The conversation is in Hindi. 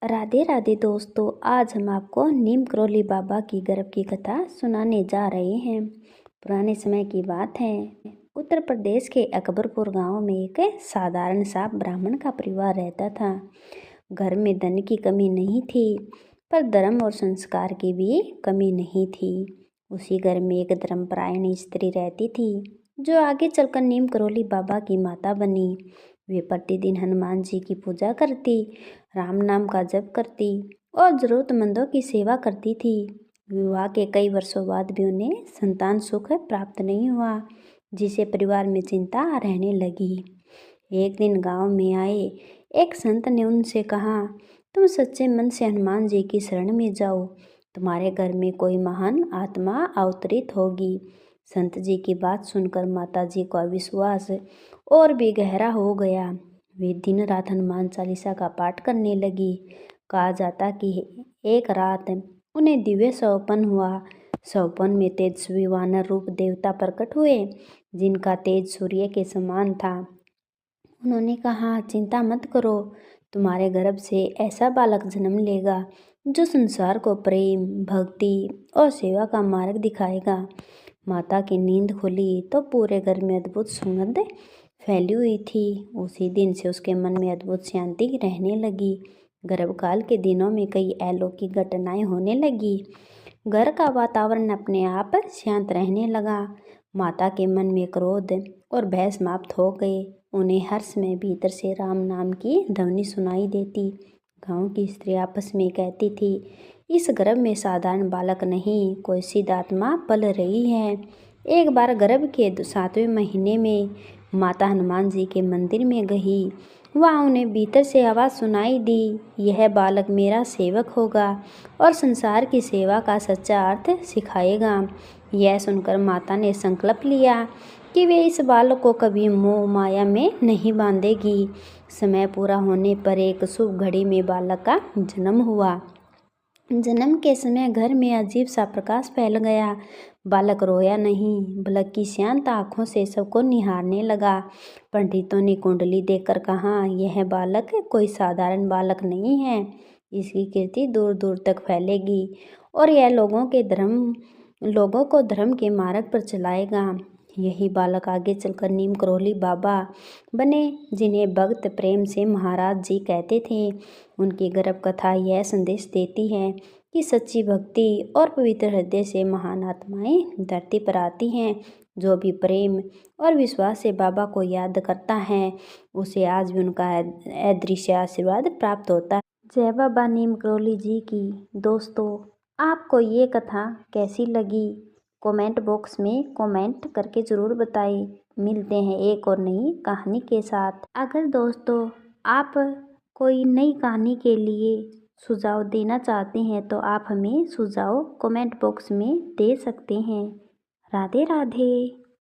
राधे राधे दोस्तों, आज हम आपको नीम करोली बाबा की गर्भ की कथा सुनाने जा रहे हैं। पुराने समय की बात है। उत्तर प्रदेश के अकबरपुर गांव में एक साधारण सा ब्राह्मण का परिवार रहता था। घर में धन की कमी नहीं थी, पर धर्म और संस्कार की भी कमी नहीं थी। उसी घर में एक धर्मपरायण स्त्री रहती थी, जो आगे चलकर नीम करोली बाबा की माता बनी। वे प्रतिदिन हनुमान जी की पूजा करती, राम नाम का जप करती और ज़रूरतमंदों की सेवा करती थी। विवाह के कई वर्षों बाद भी उन्हें संतान सुख प्राप्त नहीं हुआ, जिसे परिवार में चिंता रहने लगी। एक दिन गांव में आए एक संत ने उनसे कहा, तुम सच्चे मन से हनुमान जी की शरण में जाओ, तुम्हारे घर में कोई महान आत्मा अवतरित होगी। संत जी की बात सुनकर माता जी का विश्वास और भी गहरा हो गया। वे दिन रात हनुमान चालीसा का पाठ करने लगी। कहा जाता कि एक रात उन्हें दिव्य स्वप्न हुआ। स्वप्न में तेजस्वी वानर रूप देवता प्रकट हुए, जिनका तेज सूर्य के समान था। उन्होंने कहा, चिंता मत करो, तुम्हारे गर्भ से ऐसा बालक जन्म लेगा जो संसार को प्रेम, भक्ति और सेवा का मार्ग दिखाएगा। माता की नींद खुली तो पूरे घर में अद्भुत सुगंध फैली हुई थी। उसी दिन से उसके मन में अद्भुत शांति रहने लगी। गर्भकाल के दिनों में कई अलौकिक घटनाएं होने लगी। घर का वातावरण अपने आप शांत रहने लगा। माता के मन में क्रोध और भय समाप्त हो गए। उन्हें हर समय भीतर से राम नाम की ध्वनि सुनाई देती। गांव की स्त्री आपस में कहती थी, इस गर्भ में साधारण बालक नहीं, कोई सिद्ध आत्मा पल रही है। एक बार गर्भ के 7वें महीने में माता हनुमान जी के मंदिर में गई। वहाँ उन्हें भीतर से आवाज़ सुनाई दी, यह बालक मेरा सेवक होगा और संसार की सेवा का सच्चा अर्थ सिखाएगा। यह सुनकर माता ने संकल्प लिया कि वे इस बालक को कभी मोह माया में नहीं बांधेगी। समय पूरा होने पर एक शुभ घड़ी में बालक का जन्म हुआ। जन्म के समय घर में अजीब सा प्रकाश फैल गया। बालक रोया नहीं, बल्कि शांत आंखों से सबको निहारने लगा। पंडितों ने कुंडली देखकर कहा, यह बालक कोई साधारण बालक नहीं है, इसकी कीर्ति दूर दूर तक फैलेगी और यह लोगों को धर्म के मार्ग पर चलाएगा। यही बालक आगे चलकर नीम करोली बाबा बने, जिन्हें भक्त प्रेम से महाराज जी कहते थे। उनकी गर्भ कथा यह संदेश देती है कि सच्ची भक्ति और पवित्र हृदय से महान आत्माएं धरती पर आती हैं। जो भी प्रेम और विश्वास से बाबा को याद करता है, उसे आज भी उनका अदृश्य आशीर्वाद प्राप्त होता है। जय बाबा नीम करोली जी की। दोस्तों, आपको ये कथा कैसी लगी, कमेंट बॉक्स में कमेंट करके ज़रूर बताइए। मिलते हैं एक और नई कहानी के साथ। अगर दोस्तों आप कोई नई कहानी के लिए सुझाव देना चाहते हैं तो आप हमें सुझाव कमेंट बॉक्स में दे सकते हैं। राधे राधे।